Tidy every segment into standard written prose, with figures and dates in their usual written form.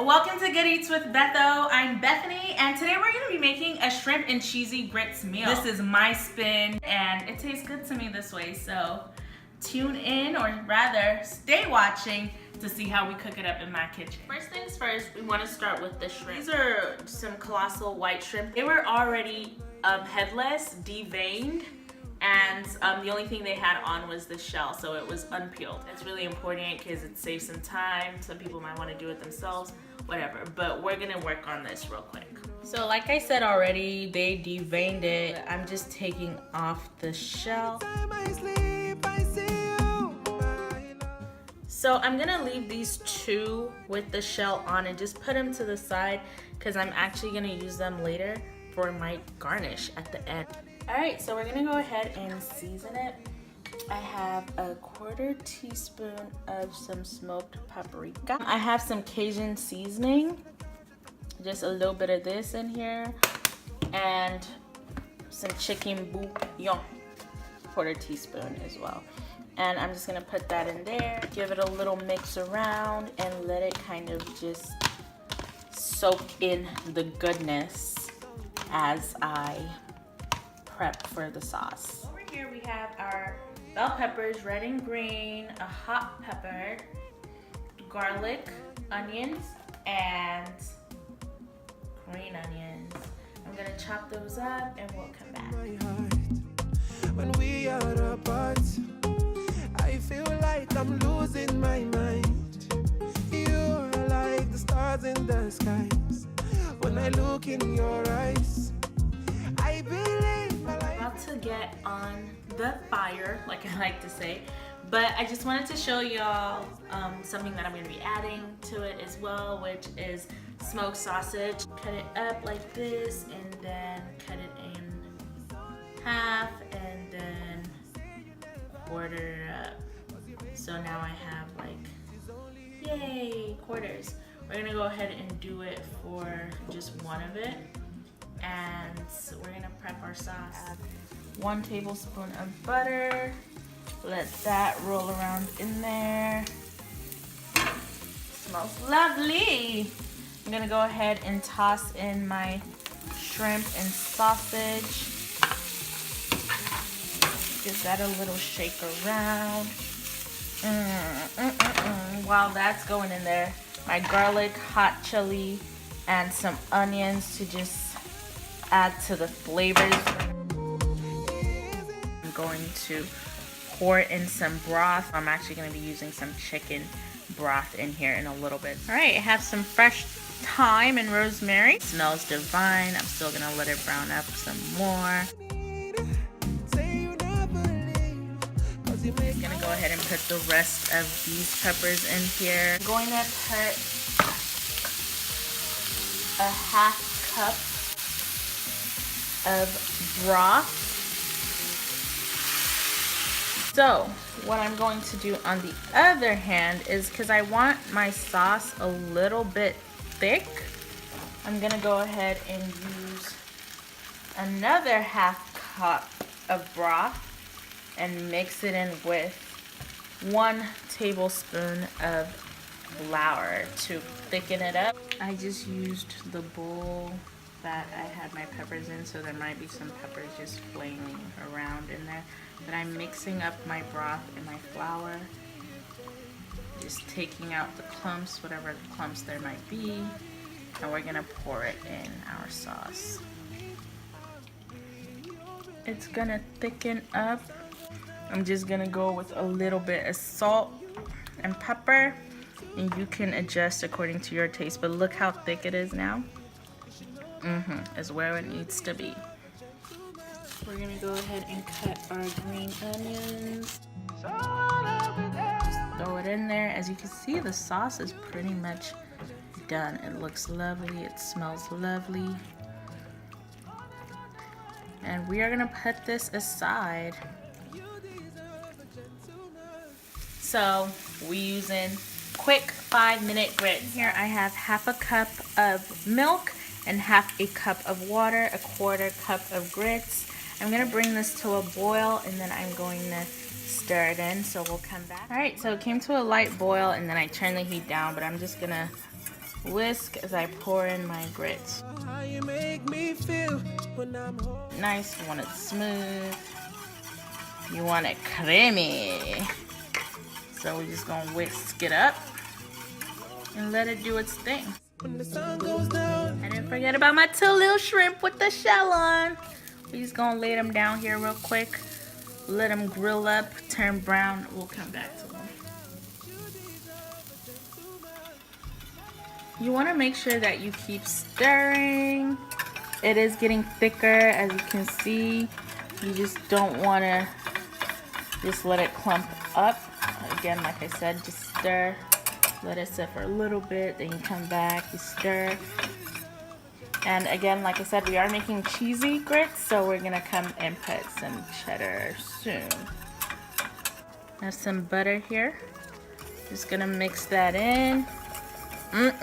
welcome to Good Eats with Betho. I'm Bethany, and today we're going to be making a shrimp and cheesy grits meal. This is my spin, and it tastes good to me this way, so tune in, or rather, stay watching to see how we cook it up in my kitchen. First things first, we want to start with the shrimp. These are some colossal white shrimp. They were already headless, deveined, and the only thing they had on was the shell, so it was unpeeled. It's really important because it saves some time. Some people might want to do it themselves, whatever, but we're gonna work on this real quick. So like I said already, they deveined it. I'm just taking off the shell. So I'm gonna leave these two with the shell on and just put them to the side because I'm actually gonna use them later for my garnish at the end. Alright, so we're gonna go ahead and season it. I have a 1/4 teaspoon of some smoked paprika. I have some Cajun seasoning, just a little bit of this in here, and some chicken bouillon, 1/4 teaspoon as well. And I'm just gonna put that in there, give it a little mix around, and let it kind of just soak in the goodness as I prep for the sauce. Over here we have our bell peppers, red and green, a hot pepper, garlic, onions, and green onions. I'm gonna chop those up and we'll come back. When we are apart, I feel like I'm losing my mind. You're like the stars in the skies. When I look in your eyes, I believe about to get on the fire, like I like to say, but I just wanted to show y'all something that I'm going to be adding to it as well, which is smoked sausage. Cut it up like this and then cut it in half and then quarter it up. So now I have like, yay, quarters. We're going to go ahead and do it for just one of it. And we're gonna prep our sauce. Add 1 tablespoon of butter. Let that roll around in there. Smells lovely. I'm gonna go ahead and toss in my shrimp and sausage. Give that a little shake around. While that's going in there, my garlic, hot chili, and some onions to just add to the flavors. I'm going to pour in some broth. I'm actually going to be using some chicken broth in here in a little bit. All right, I have some fresh thyme and rosemary. It smells divine. I'm still going to let it brown up some more. I'm going to go ahead and put the rest of these peppers in here. I'm going to put a 1/2 cup of broth. So what I'm going to do on the other hand is, because I want my sauce a little bit thick, I'm gonna go ahead and use another 1/2 cup of broth and mix it in with 1 tablespoon of flour to thicken it up. I just used the bowl that I had my peppers in, so there might be some peppers just flailing around in there, but I'm mixing up my broth and my flour, just taking out the clumps, whatever clumps there might be, and we're gonna pour it in our sauce. It's gonna thicken up. I'm just gonna go with a little bit of salt and pepper, and you can adjust according to your taste, but look how thick it is now. Is where it needs to be. We're gonna go ahead and cut our green onions. Just throw it in there. As you can see, the sauce is pretty much done. It looks lovely. It smells lovely. And we are gonna put this aside. So we're using quick 5-minute grits. Here I have 1/2 cup of milk and 1/2 cup of water, a 1/4 cup of grits. I'm gonna bring this to a boil and then I'm going to stir it in, so we'll come back. All right, so it came to a light boil and then I turned the heat down, but I'm just gonna Whisk as I pour in my grits. Nice, you want it smooth. You want it creamy. So we're just gonna whisk it up and let it do its thing. I didn't forget about my 2 little shrimp with the shell on. We're just gonna lay them down here real quick. Let them grill up, turn brown. We'll come back to them. You wanna make sure that you keep stirring. It is getting thicker, as you can see. You just don't wanna just let it clump up. Again, like I said, just stir. Let it sit for a little bit, then you come back, you stir. And again, like I said, we are making cheesy grits, so we're gonna come and put some cheddar soon. Have some butter here. Just gonna mix that in. Look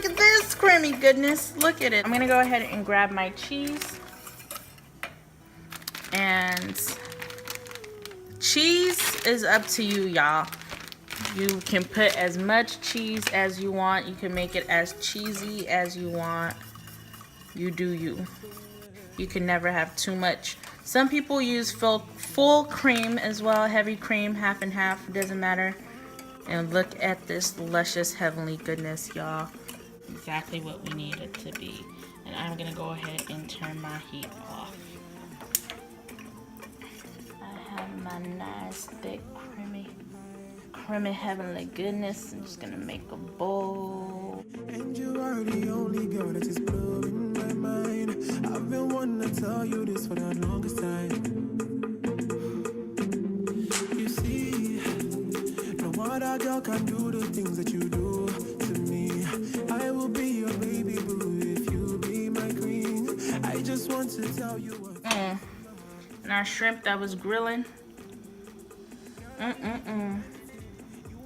at this creamy goodness. Look at it. I'm gonna go ahead and grab my cheese. And cheese is up to you, y'all. You can put as much cheese as you want. You can make it as cheesy as you want. You do you. You can never have too much. Some people use full cream as well, heavy cream, half and half, doesn't matter. And look at this luscious heavenly goodness, y'all. Exactly what we need it to be. And I'm gonna go ahead and turn my heat off. I have my nice thick creamy heavenly goodness. I'm just gonna make a bowl. And you are the only girl that is blowing my mind. I've been wanting to tell you this for the longest time. You see, no other girl can do the things that you do to me. I will be your baby boo if you be my queen. I just want to tell you what. And our shrimp that was grilling.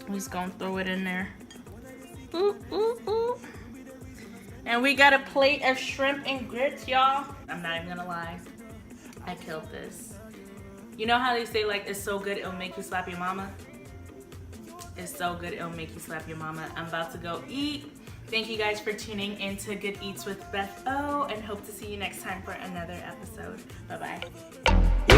We're just gonna throw it in there. Ooh, ooh, ooh. And we got a plate of shrimp and grits, y'all. I'm not even gonna lie. I killed this. You know how they say, like, it's so good it'll make you slap your mama? It's so good it'll make you slap your mama. I'm about to go eat. Thank you guys for tuning in to Good Eats with Beth O, and hope to see you next time for another episode. Bye-bye.